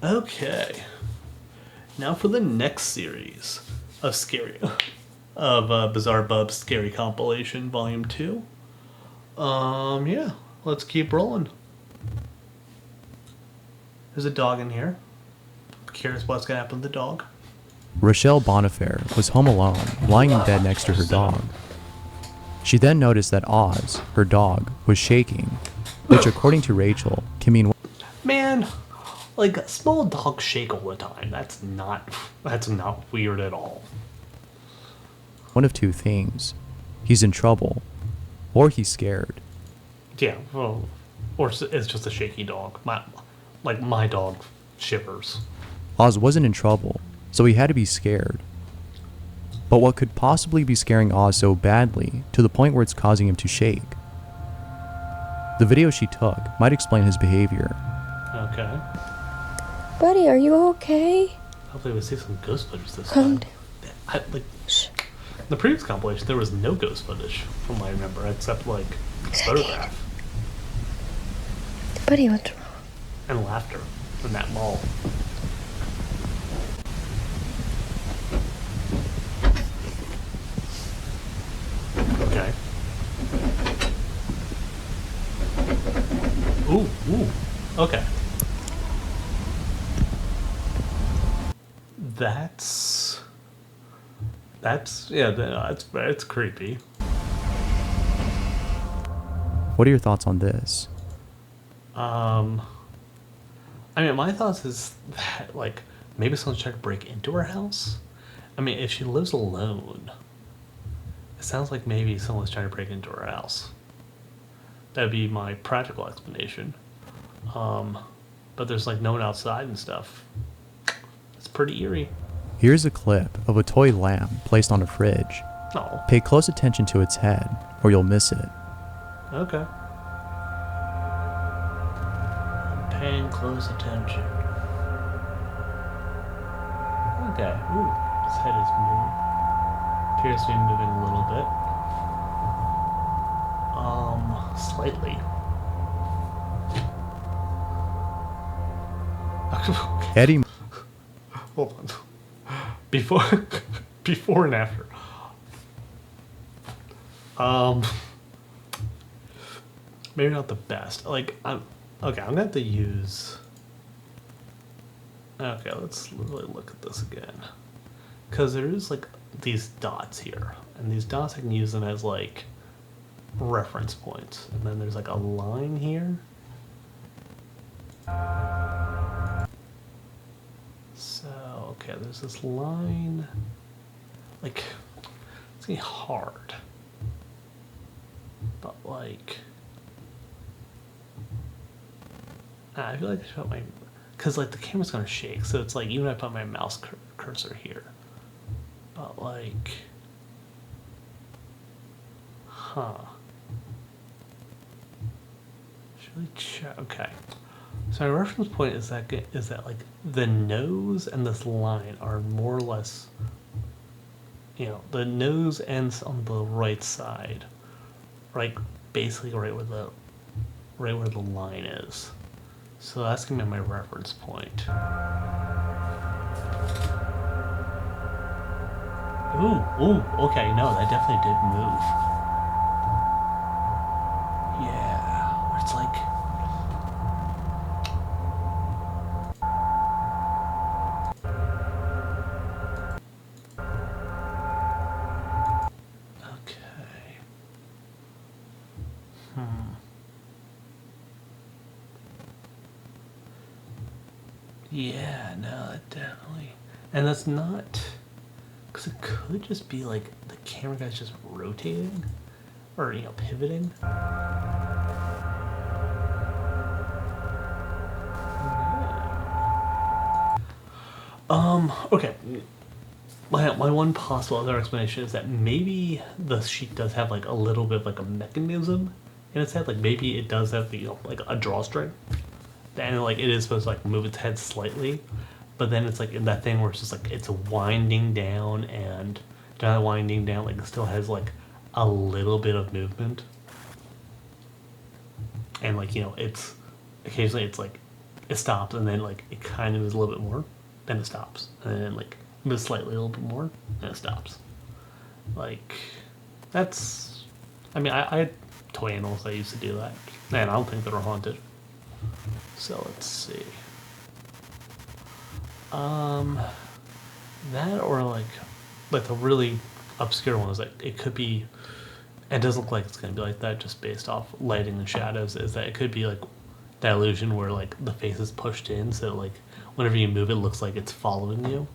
Okay. Now for the next series of BizzareBub Scary Compilation Volume 2. Yeah, let's keep rolling. There's a dog in here. Curious what's gonna happen to the dog. Rochelle Bonifaire was home alone, lying in bed next to her dog. She then noticed that Oz, her dog, was shaking, which according to Rachel can mean... Man, like, small dogs shake all the time. That's not weird at all. one of two things. He's in trouble, or he's scared. Yeah, well, or it's just a shaky dog. My dog shivers. Oz wasn't in trouble, so he had to be scared. But what could possibly be scaring Oz so badly to the point where it's causing him to shake? The video she took might explain his behavior. Okay. Buddy, are you okay? Hopefully we see some ghost footage this time. Shh. The previous compilation, there was no ghost footage, from what I remember, except, like, a photograph. Buddy, what's wrong? And laughter in that mall. Okay. Ooh, okay. That's creepy. What are your thoughts on this? I mean, my thoughts is that, like, maybe someone's trying to break into her house. I mean, if she lives alone, it sounds like maybe someone's trying to break into her house. That'd be my practical explanation. But there's, like, no one outside and stuff. It's pretty eerie. Here's a clip of a toy lamp placed on a fridge. Oh, Pay close attention to its head, or you'll miss it. okay. I'm paying close attention. Okay. Ooh, his head is moving. Appears to be moving a little bit. Slightly. Eddie... Hold on. Before and after. Maybe not the best. Like, I'm gonna have to use... Okay, let's really look at this again. Because there is, like, these dots here. And these dots, I can use them as, like, reference points. And then there's, like, a line here. So, okay, there's this line. Like, it's gonna be hard. But, like... I feel like I should put my... Because, like, the camera's gonna shake, so it's like, even if I put my mouse cursor here. But, like... Huh. Should we check? Okay. So my reference point is that like, the nose and this line are more or less... You know, the nose ends on the right side. Like, basically right where the line is. So that's gonna be my reference point. Ooh, okay, no, that definitely did move. Yeah, it's like... Okay. Yeah, no, that definitely... And that's not... Because it could just be like the camera guy's just rotating. Or, you know, pivoting. Okay. My one possible other explanation is that maybe the sheet does have, like, a little bit of, like, a mechanism in its head. Like, maybe it does have, you know, like, a drawstring. And, like, it is supposed to, like, move its head slightly. But then it's, like, in that thing where it's just, like, it's winding down, and not winding down, like, it still has, like, a little bit of movement. And, like, you know, it's occasionally it's, like, it stops, and then like it kind of moves a little bit more, then it stops, and then like moves slightly a little bit more, and it stops. Like that's, I mean, I had toy animals that used to do that, and I don't think they were haunted. So let's see. That or like the really obscure ones, like it could be. It doesn't look like it's gonna be like that just based off lighting and shadows. Is that it could be like that illusion where like the face is pushed in, so like whenever you move, it looks like it's following you.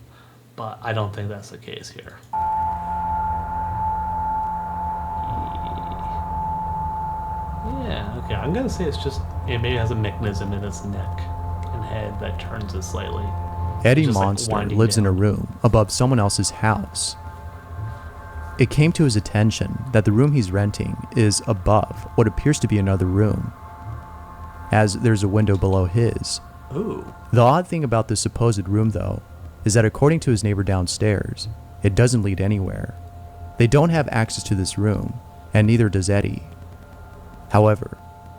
But I don't think that's the case here. Yeah, okay. I'm gonna say it's just it maybe has a mechanism in its neck and head that turns it slightly. Eddie Just, like, Monster winding lives in a down. room above someone else's house. It came to his attention that the room he's renting is above what appears to be another room, as there's a window below his. Ooh. The odd thing about this supposed room, though, is that according to his neighbor downstairs, it doesn't lead anywhere. They don't have access to this room, and neither does Eddie. However,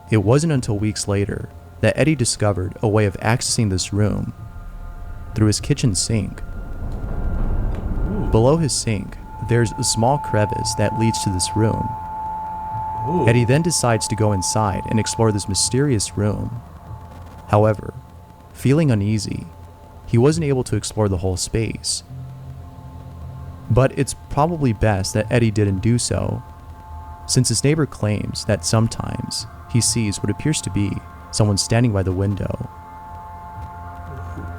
it wasn't until weeks later that Eddie discovered a way of accessing this room through his kitchen sink. Ooh. Below his sink, there's a small crevice that leads to this room. Ooh. Eddie then decides to go inside and explore this mysterious room. However, feeling uneasy, he wasn't able to explore the whole space. But it's probably best that Eddie didn't do so, since his neighbor claims that sometimes he sees what appears to be someone standing by the window.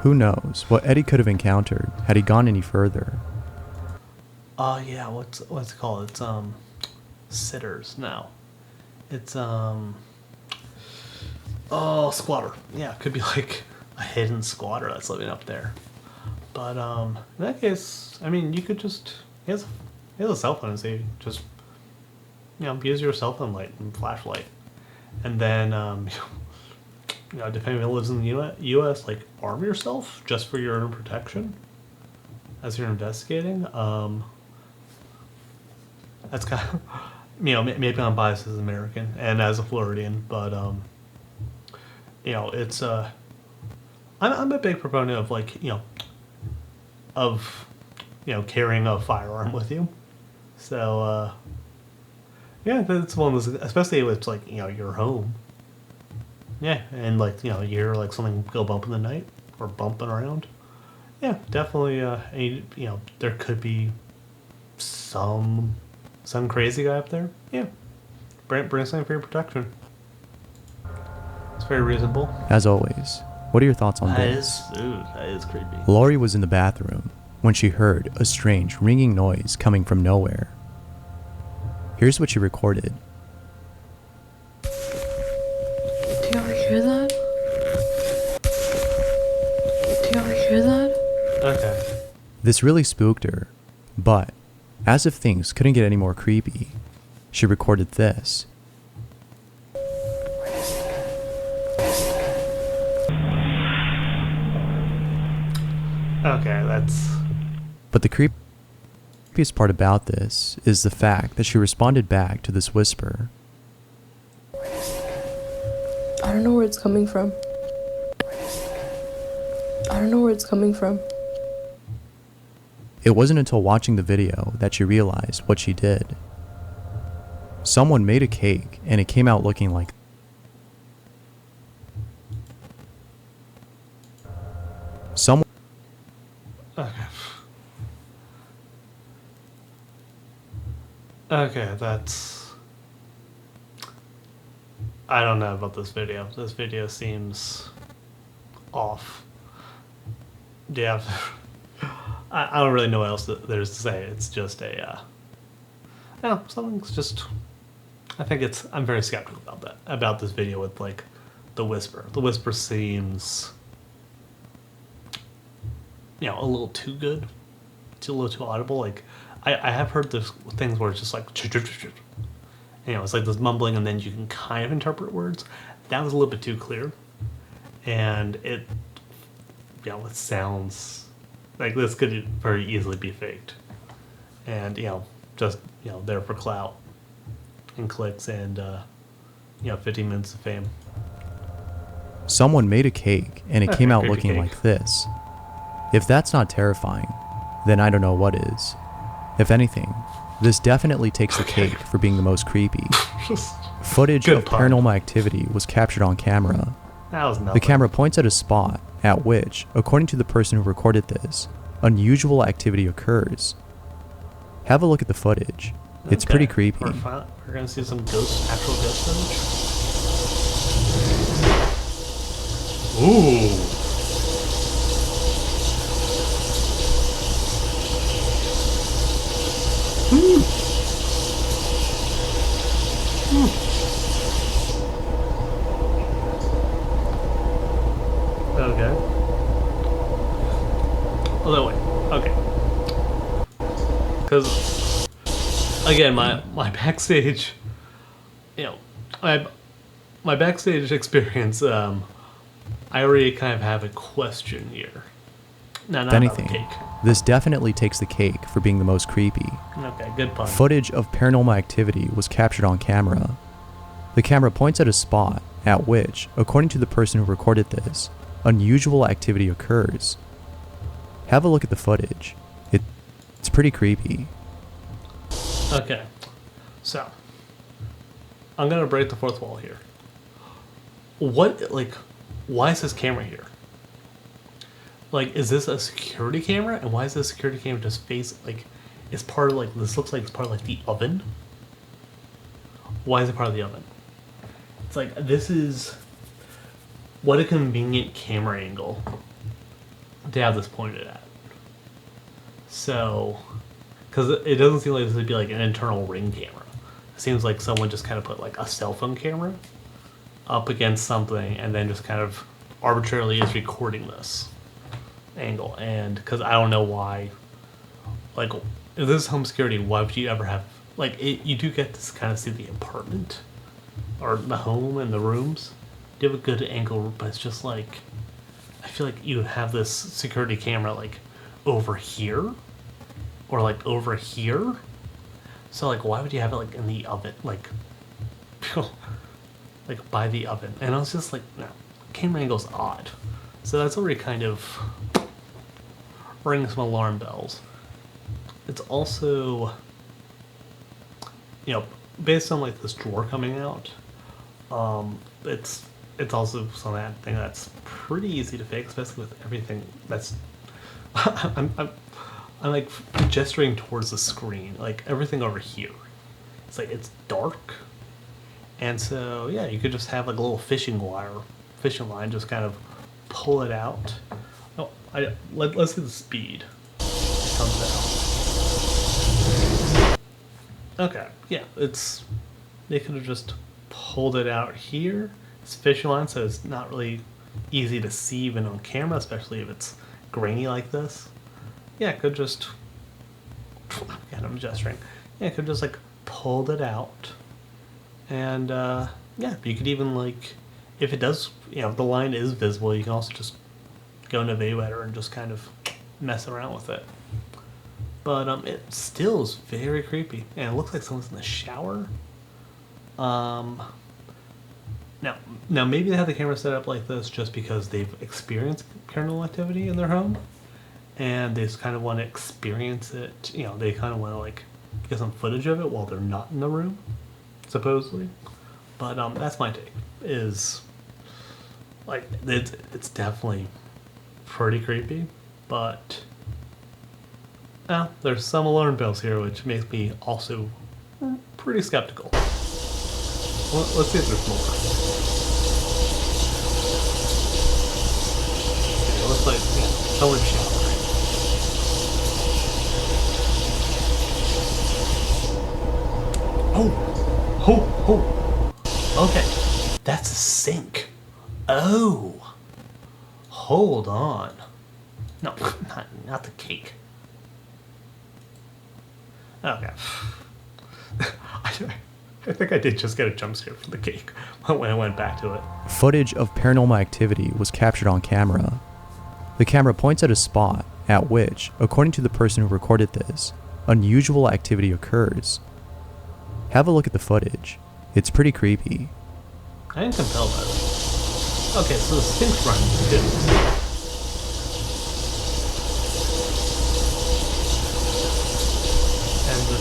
Who knows what Eddie could have encountered had he gone any further. Yeah, what's it called? It's sitters now. It's squatter. Yeah, it could be like a hidden squatter that's living up there. But in that case, I mean, you could just he has a cell phone, so you just use your cell phone light and flashlight, and then depending on who lives in the U.S., like arm yourself just for your own protection as you're investigating. That's kind of, maybe I'm biased as an American and as a Floridian, but it's I'm a big proponent of carrying a firearm with you. So yeah, that's one of those, especially if it's like your home. Yeah, and you hear like something go bump in the night or bumping around. Yeah, definitely. There could be some crazy guy up there. Yeah, bring something for your protection. It's very reasonable. As always, what are your thoughts on this? That is creepy. Lori was in the bathroom when she heard a strange ringing noise coming from nowhere. Here's what she recorded. Do y'all hear that? Do y'all hear that? Okay. This really spooked her, but as if things couldn't get any more creepy, she recorded this. Okay, that's... But the creepiest part about this is the fact that she responded back to this whisper. I don't know where it's coming from. I don't know where it's coming from. It wasn't until watching the video that she realized what she did. Someone made a cake and it came out looking like someone. Okay, that's... I don't know about this video. This video seems off. Yeah. I don't really know what else there's to say. It's just something's just... I'm very skeptical about that. About this video with, the whisper. The whisper seems... a little too good. It's a little too audible. I have heard this things where it's just it's like this mumbling and then you can kind of interpret words. That was a little bit too clear. And it sounds like this could very easily be faked. And, just, there for clout and clicks and, 15 minutes of fame. Someone made a cake and it came out Creepy looking cake. like this. If that's not terrifying, then I don't know what is. If anything, this definitely takes the cake for being the most creepy. Just Footage Good of pun. paranormal activity was captured on camera. that was nothing. The camera points at a spot at which, according to the person who recorded this, unusual activity occurs. Have a look at the footage. It's pretty Okay, creepy. We're gonna see some actual ghost footage. Ooh. Okay. Although wait, okay. Because again, my backstage, you know, my backstage experience. I already kind of have a question here. No, If not about the anything, cake. this definitely takes the cake for being the most creepy. Okay, good pun. Footage of paranormal activity was captured on camera. The camera points at a spot at which, according to the person who recorded this, unusual activity occurs. Have a look at the footage. It's pretty creepy. Okay, so I'm gonna break the fourth wall here. Why is this camera here? Like, is this a security camera? And why is this security camera just it's part of this looks like it's part of the oven? Why is it part of the oven? It's like, this is, what a convenient camera angle to have this pointed at. So, because it doesn't seem like this would be an internal ring camera. It seems like someone just kind of put a cell phone camera up against something and then just kind of arbitrarily is recording this angle. And because I don't know why, if this is home security, why would you ever have you do get to kind of see the apartment or the home and the rooms. You have a good angle, but it's just I feel like you would have this security camera over here or over here. So why would you have it in the oven, by the oven? And I was just no, camera angle's odd. So that's already kind of ringing some alarm bells. It's also, based on this drawer coming out, it's also something that's pretty easy to fix, especially with everything that's I'm gesturing towards the screen, everything over here. It's it's dark, and so yeah, you could just have a little fishing line, just kind of pull it out. Oh, let's see the speed it comes out. Okay, yeah, they could have just pulled it out here. It's fishing line, so it's not really easy to see even on camera, especially if it's grainy like this. Yeah, it could just, God, I'm gesturing. Yeah, it could just pulled it out, and yeah, you could even if it does, if the line is visible, you can also just go into Video Editor and just kind of mess around with it. But it still is very creepy, and it looks like someone's in the shower. Now maybe they have the camera set up like this just because they've experienced paranormal activity in their home, and they just kind of want to experience it. They kind of want to get some footage of it while they're not in the room, supposedly. But that's my take. Is it's definitely pretty creepy, but there's some alarm bells here, which makes me also pretty skeptical. Let's see if there's more. Okay, looks someone's showering. Oh! Okay, that's a sink. Oh! Hold on. No, not the cake. Okay. I think I did just get a jump scare from the cake when I went back to it. Footage of paranormal activity was captured on camera. The camera points at a spot at which, according to the person who recorded this, unusual activity occurs. Have a look at the footage. It's pretty creepy. I am compelled by this. Okay, so the sync's running too. And the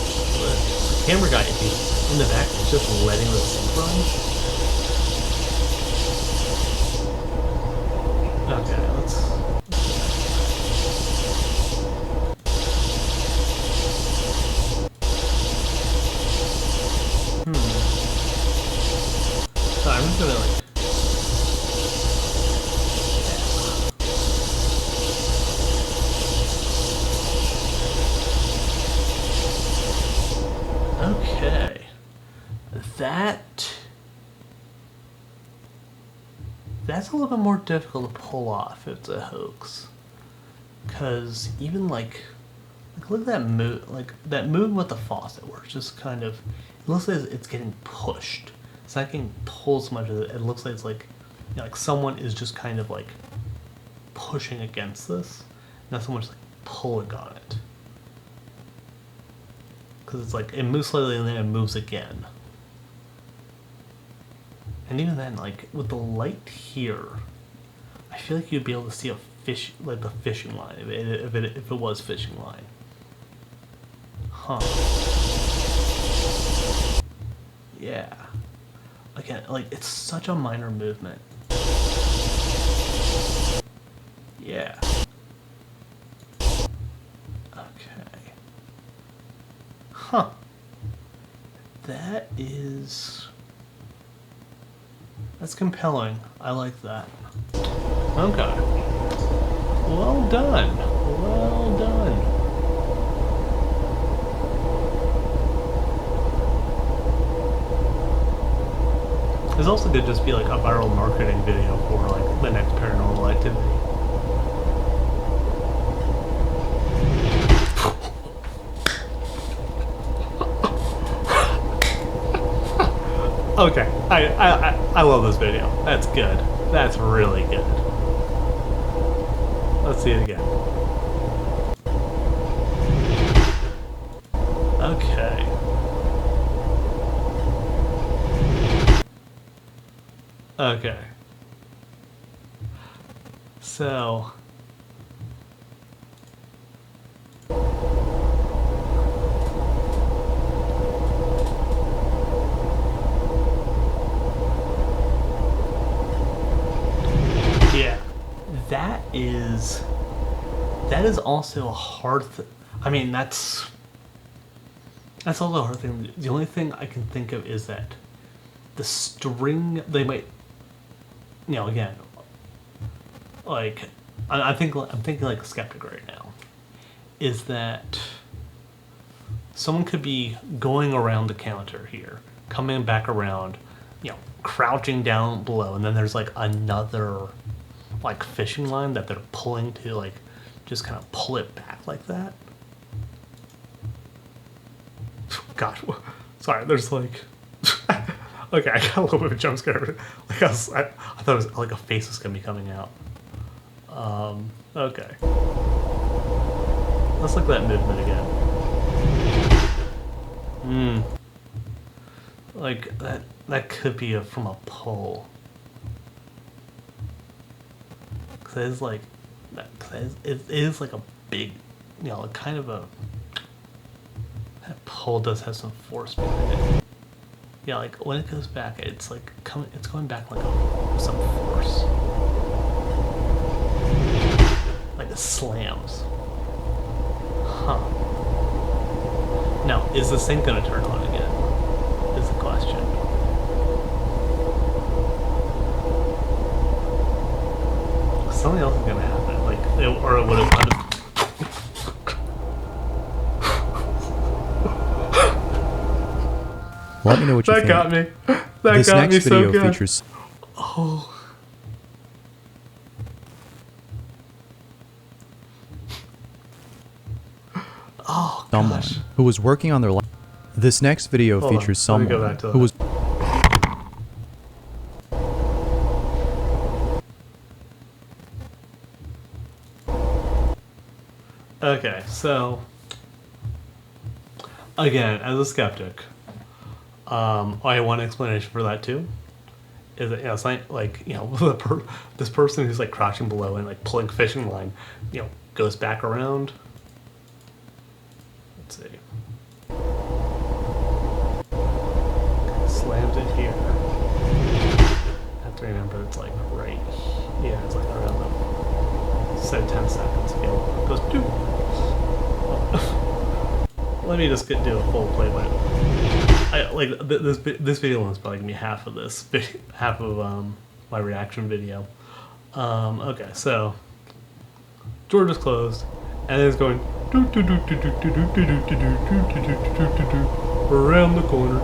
camera guy, if he's in the back, is just letting the sync run. Okay, let's... So I'm just gonna like... Okay. That's a little bit more difficult to pull off if it's a hoax. Cause even like look at that move, like that move with the faucet where it's just kind of, it looks like it's getting pushed. It's not getting pulled so much as it looks like it's like, you know, like someone is just kind of like pushing against this, not so much like pulling on it. Because it's like it moves slightly and then it moves again. And even then, like with the light here, I feel like you'd be able to see a fish, like the fishing line, if it was fishing line. Huh. Yeah. Again, like it's such a minor movement. Yeah. Okay. Huh. That's compelling. I like that. Okay. Well done. Well done. It's also good to just be like a viral marketing video for like the next paranormal activity. Okay, I love this video. That's good. That's really good. Let's see it again. Okay. Okay. So... yeah. That is also a hard I mean, that's also a hard thing. The only thing I can think of is that the string, they might, you know, again, like, I'm thinking like a skeptic right now, is that someone could be going around the counter here, coming back around, you know, crouching down below, and then there's like another like fishing line that they're pulling to like just kind of pull it back like that. God, sorry, there's like okay, I got a little bit of a jump scare. Like I thought it was like a face was gonna be coming out. Okay. Let's look at that movement again. Like that could be from a pull. Cause it's like it is like a big, you know, kind of a, that pull does have some force behind it. Yeah, like when it goes back, it's like it's going back like some force. Like it slams. Huh. Now, is the sink gonna turn on again? Is the question. Something else is gonna happen, like, or it would have kind of. Let me know what you think. That got me. That this got next me video so good. features. Oh. Oh, Someone gosh. who was working on their life. This next video Hold on, features let me go someone back to who was. Okay, so again, as a skeptic, I have one explanation for that too, is it, something like, this person who's like crouching below and like pulling fishing line, goes back around. Let's see. Slams it here. I have to remember it's like right. Yeah, it's like around the 10 seconds. It goes doop. Let me just do a full play by. This video is probably gonna be half of this, half of my reaction video. Okay, so door is closed, and then it's going around the corner,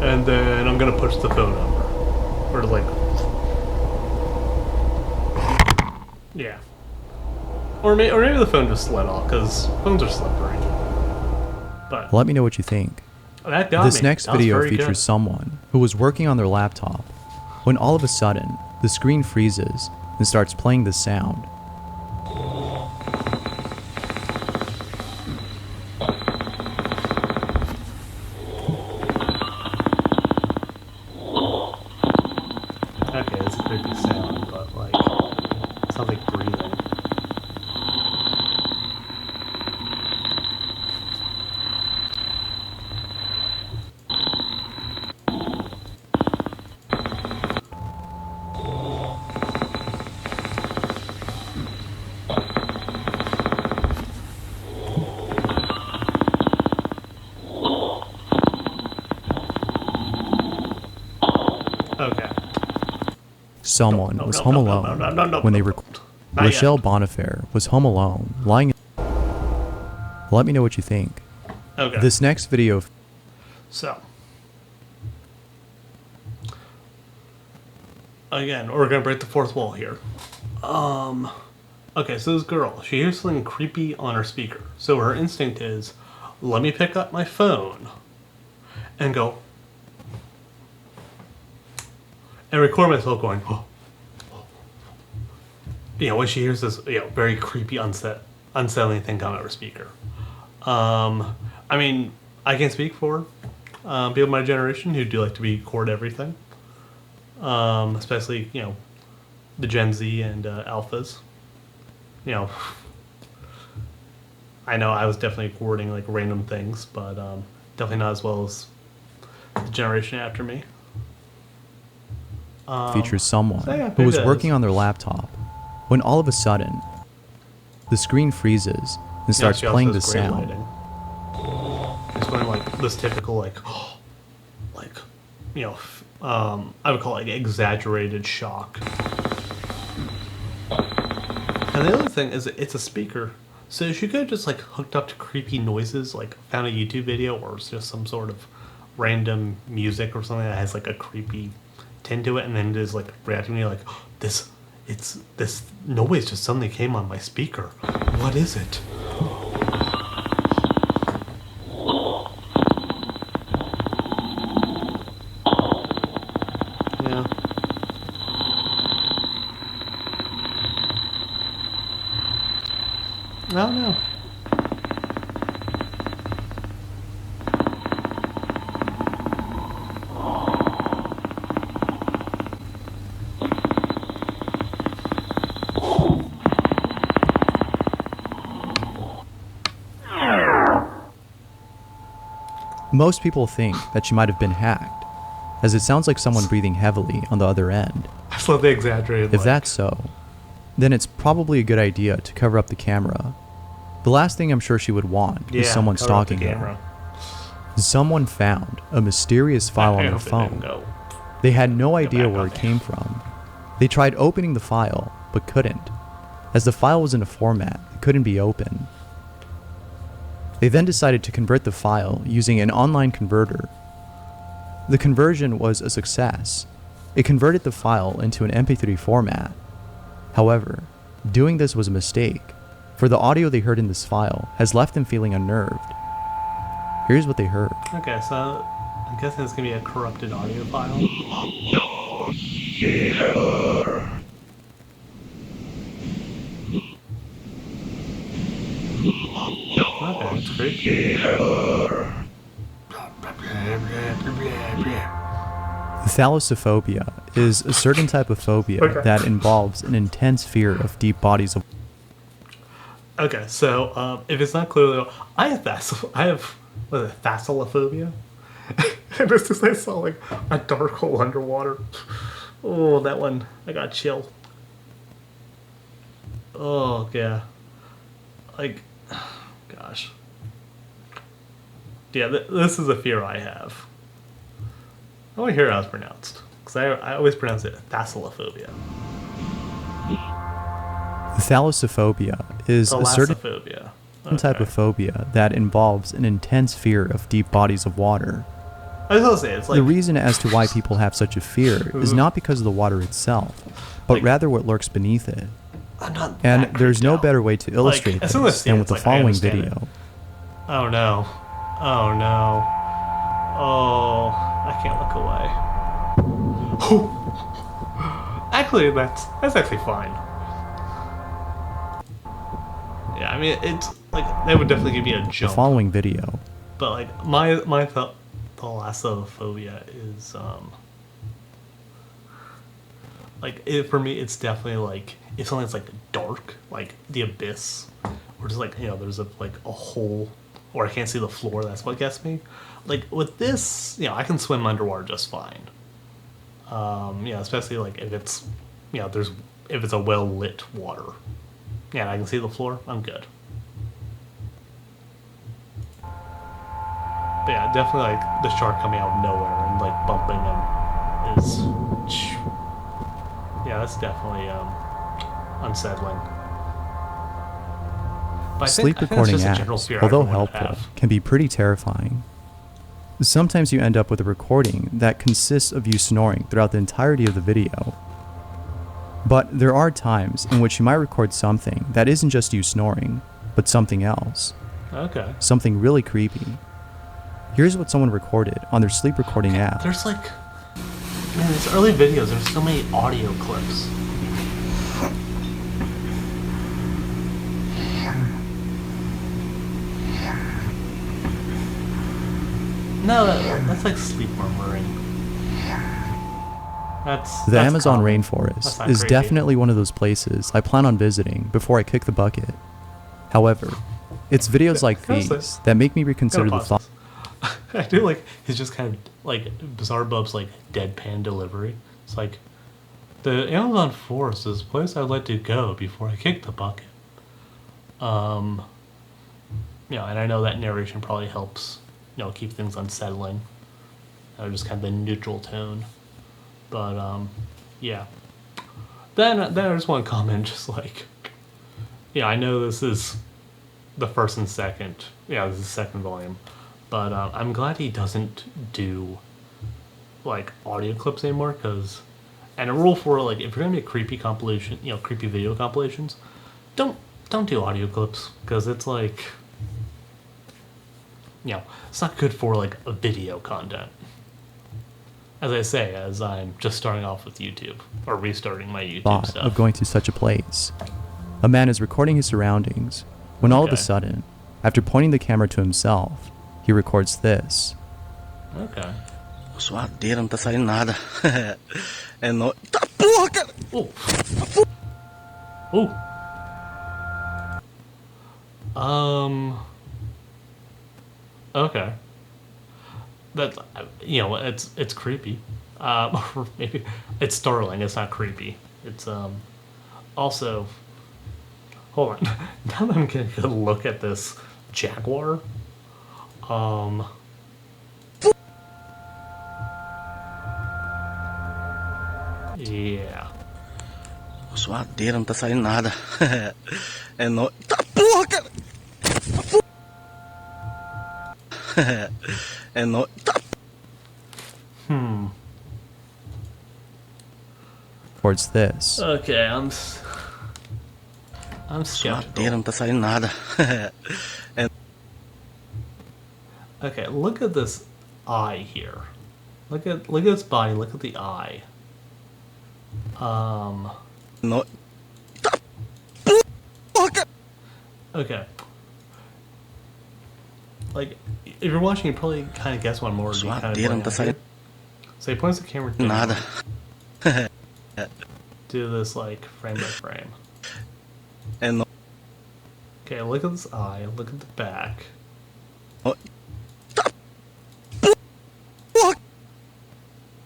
and then I'm gonna push the phone number, or like, yeah. Or maybe the phone just let off, because phones are slippery. But Let me know what you think. that got This me. next That was video very features good. someone who was working on their laptop when all of a sudden the screen freezes and starts playing this sound. Okay, it's a creepy sound, but like, it sounds like breathing. Okay. Someone No, was no, home no, no, alone no, no, no, when they no. recorded. Not yet. Rochelle Bonifaire was home alone, lying. Let me know what you think. Okay. This next video So, again, we're gonna break the fourth wall here. Okay, so this girl, she hears something creepy on her speaker. So her instinct is, let me pick up my phone and go and record myself going, oh. When she hears this, very creepy, unsettling thing come out of her speaker. I mean, I can speak for people of my generation who do like to record everything, especially the Gen Z and alphas. I know I was definitely recording like random things, but definitely not as well as the generation after me. features someone so yeah, who was it is. working on their laptop when all of a sudden the screen freezes and starts she also playing has this great sound. lighting. It's going like this typical I would call it like exaggerated shock. And the other thing is it's a speaker, so she could have just like hooked up to creepy noises, like found a YouTube video or it's just some sort of random music or something that has like a creepy tint to it, and then just like reacting to me like, this noise just suddenly came on my speaker. What is it? Yeah. I don't know. Most people think that she might have been hacked, as it sounds like someone breathing heavily on the other end. I just love the exaggerated. If that's so, then it's probably a good idea to cover up the camera. The last thing I'm sure she would want is someone cover up the stalking her. camera. Someone found a mysterious file on I their hope it didn't phone. go. They had no idea back where up it there. came from. They tried opening the file, but couldn't, as the file was in a format that couldn't be opened. They then decided to convert the file using an online converter. The conversion was a success. It converted the file into an MP3 format. However, doing this was a mistake, for the audio they heard in this file has left them feeling unnerved. Here's what they heard. Okay, so I'm guessing it's gonna be a corrupted audio file. Okay, that's creepy. Thalassophobia is a certain type of phobia that involves an intense fear of deep bodies of... Okay, so if it's not clearly, I have what is it, thalassophobia? And just as I saw like a dark hole underwater, oh, that one, I got chill. Oh yeah, like, gosh, yeah, this is a fear I have. I want to hear how it's pronounced, because I always pronounce it thalassophobia. Thalassophobia is a certain Thalassophobia. type of phobia that involves an intense fear of deep bodies of water. I was gonna say, it's like... The reason as to why people have such a fear is not because of the water itself, but Like, rather what lurks beneath it. I'm not And that there's creeped no out. better way to illustrate as soon as I this see than it, with the it's like, I following understand video. it. Oh no. Oh no. Oh, I can't look away. Actually, that's actually fine. Yeah, I mean, it's like, that would definitely give me a The jump. following video. But like, my thalassophobia is like, for me, it's definitely like, if something's like dark, like the abyss, or just like, there's a hole, or I can't see the floor, that's what gets me. Like with this, I can swim underwater just fine. Especially like if it's, if it's a well lit water, and I can see the floor, I'm good. But yeah, definitely like the shark coming out of nowhere and like bumping him is, that's definitely unsettling. But Sleep I think that's recording just a general apps, fear although everyone would helpful, have. can be pretty terrifying. Sometimes you end up with a recording that consists of you snoring throughout the entirety of the video. But there are times in which you might record something that isn't just you snoring, but something else. Okay. Something really creepy. Here's what someone recorded on their sleep recording app. There's like, man, these early videos, there's so many audio clips. No, that's like sleep murmuring. The Amazon common. rainforest That's not is creepy. definitely one of those places I plan on visiting before I kick the bucket. However, it's videos like Can I say- these that make me reconsider the Gotta thought. pause this. I do like his just kind of like BizzareBub's like deadpan delivery. It's like, the Amazon forest is a place I'd like to go before I kick the bucket. And I know that narration probably helps, keep things unsettling. Just kind of the neutral tone. But yeah. Then I just want to comment, just like, I know this is the first and second. This is the second volume. But I'm glad he doesn't do like audio clips anymore, because, and a rule for like, if you're gonna make creepy compilation, creepy video compilations, don't do audio clips, because it's like, it's not good for like a video content. As I say, as I'm just starting off with YouTube, or restarting my YouTube thought stuff. of going to such a place. A man is recording his surroundings when all of a Okay. sudden, after pointing the camera to himself, he records this. Okay. Suadeira, não tá saindo nada. É no... Tá porra, cara! Oh. Oh. Okay. That's, it's creepy. Or maybe it's startling. It's not creepy. It's also, hold on. Now that I'm getting a good look at this jaguar, yeah. Suadeira, não tá saindo nada. É no... Tá porra, cara! É no... Tá... Records this. Okay, I'm Suadeira, skeptical. não tá saindo nada. É... Okay, look at this eye here. Look at its body. Look at the eye. No... Tá porra, cara! Okay. Like, if you're watching, you probably kind of guess what I'm already kind of Suadeira, não playing tá out here. saindo... So he points the camera down. Nada. Do this like frame by frame. No. Okay, look at this eye. Look at the back. Oh.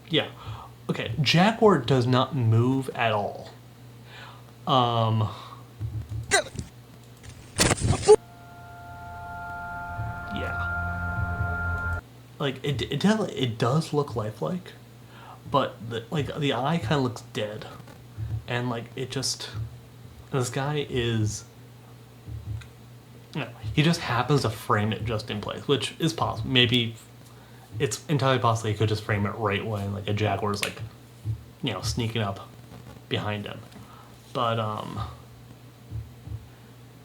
Yeah. Okay, Jaguar does not move at all. Yeah. Like it definitely it does look lifelike, but the eye kind of looks dead, and like it just this guy is. No, he just happens to frame it just in place, which is possible. Maybe it's entirely possible he could just frame it right when like a jaguar's like, sneaking up behind him. But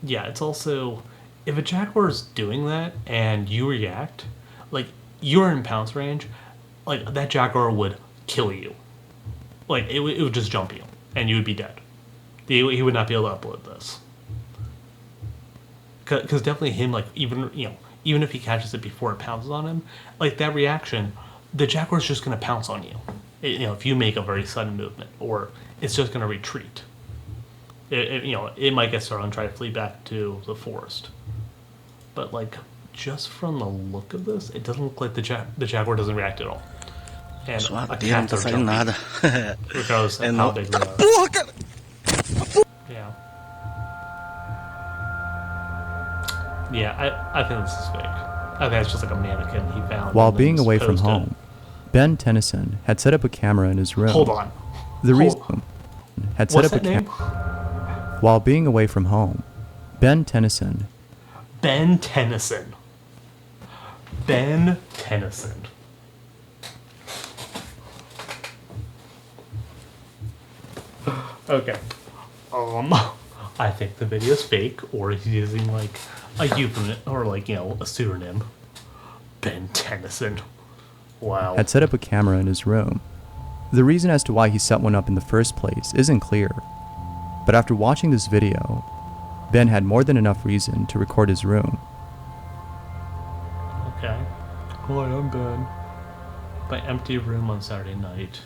yeah, it's also if a jaguar's doing that and you react, like you're in pounce range, like that jaguar would kill you. Like it would just jump you and you would be dead. He would not be able to upload this. Because definitely him, like, even if he catches it before it pounces on him, like, that reaction, the jaguar's just going to pounce on you. If you make a very sudden movement, or it's just going to retreat. It might get started and try to flee back to the forest. But, like, just from the look of this, it doesn't look like the jaguar doesn't react at all. And a cat doesn't jump nada. Regardless of how big they are. Yeah. Yeah, I think this is fake. I think it's just like a mannequin he found. While being away from home, Ben Tennyson had set up a camera in his room. Hold on. The reason had set up a camera. While being away from home, Ben Tennyson. Ben Tennyson. Ben Tennyson. Okay. I think the video is fake, or he's using like a euphemism or like a pseudonym. Ben Tennyson. Wow. Had set up a camera in his room. The reason as to why he set one up in the first place isn't clear, but after watching this video, Ben had more than enough reason to record his room. Okay. Hi, I'm Ben. My empty room on Saturday night.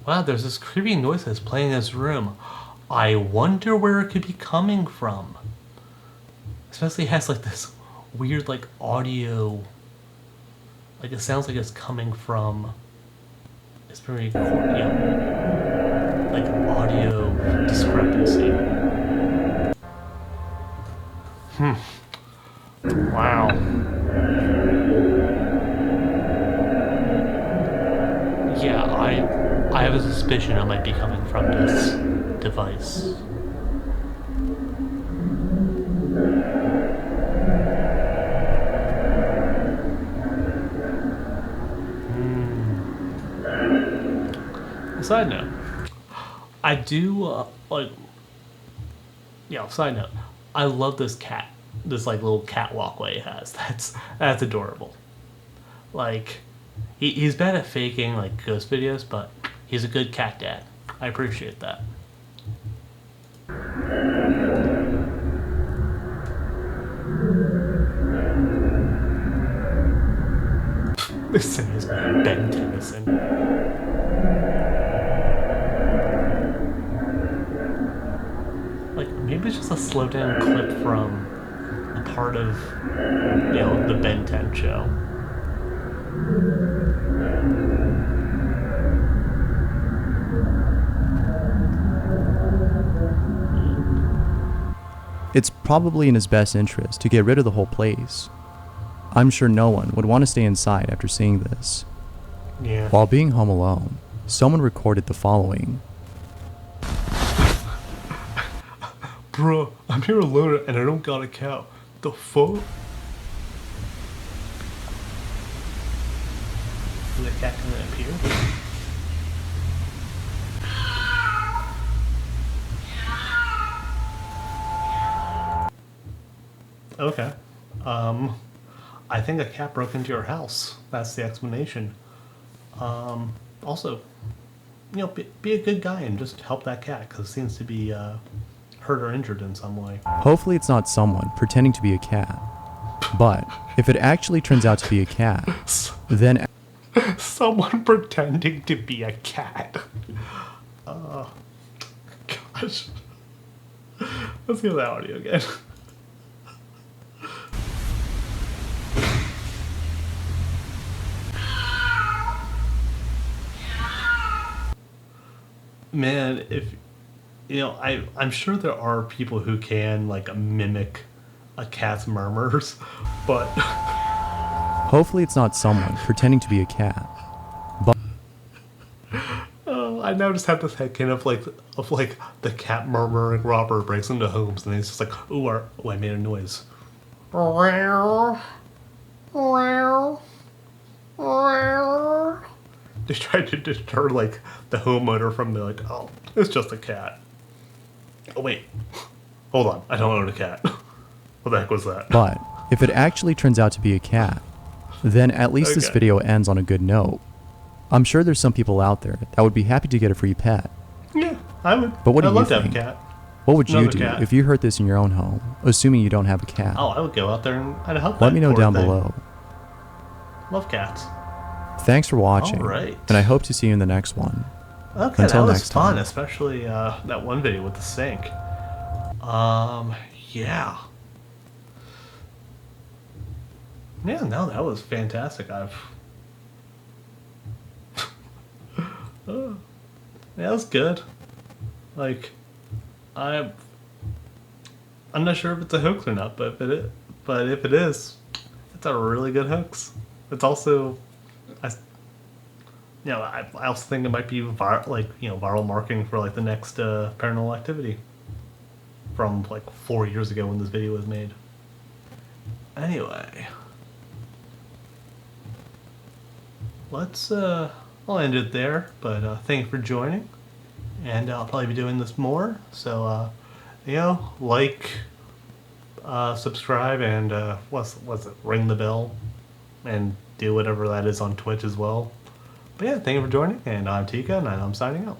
Wow, there's this creepy noise that's playing in this room. I wonder where it could be coming from. Especially it has like this weird like audio. Like it sounds like it's coming from. It's very like audio discrepancy. Wow. Yeah, I have a suspicion it might be coming from this device. Side note, I do side note, I love this cat, this like little cat walkway he has. That's adorable. Like, he's bad at faking like ghost videos, but he's a good cat dad. I appreciate that. This thing is Ben Tennyson. Like, maybe it's just a slow down clip from a part of, the Ben 10 show. It's probably in his best interest to get rid of the whole place. I'm sure no one would want to stay inside after seeing this. Yeah. While being home alone, someone recorded the following. Bruh, I'm here alone and I don't got a cow. The fuck? Is the cat gonna appear? Okay. I think a cat broke into your house. That's the explanation. Also, you know, be a good guy and just help that cat because it seems to be hurt or injured in some way. Hopefully it's not someone pretending to be a cat. But if it actually turns out to be a cat, then Someone pretending to be a cat. Gosh. Let's hear that audio again. Man, if you know, I'm sure there are people who can like mimic a cat's murmurs, but hopefully it's not someone pretending to be a cat. But I now just have this headcanon of like the cat murmuring robber breaks into homes and he's just like, ooh, I made a noise. They tried to deter like the homeowner from the like, oh, it's just a cat. Oh wait, hold on, I don't own a cat. What the heck was that? But if it actually turns out to be a cat, then at least this Okay. video ends on a good note. I'm sure there's some people out there that would be happy to get a free pet. Yeah, I would. But what do I'd you love to have think? a cat. What would you Another do cat. if you heard this in your own home, assuming you don't have a cat? Oh, I would go out there and I'd help. Let that me know poor down thing. below. Love cats. Thanks for watching, Alright. and I hope to see you in the next one. Okay, Until that was next fun, time. especially that one video with the sink. Yeah. Yeah, no, that was fantastic. Yeah, that was good. Like, I'm not sure if it's a hoax or not, but if it is, it's a really good hoax. It's also, I also think it might be viral marketing for like the next Paranormal Activity from like 4 years ago when this video was made. Anyway, I'll end it there. But thank you for joining, and I'll probably be doing this more. So like, subscribe, and what's it? Ring the bell, and do whatever that is on Twitch as well. But yeah, thank you for joining, and I'm Teacko, and I'm signing out.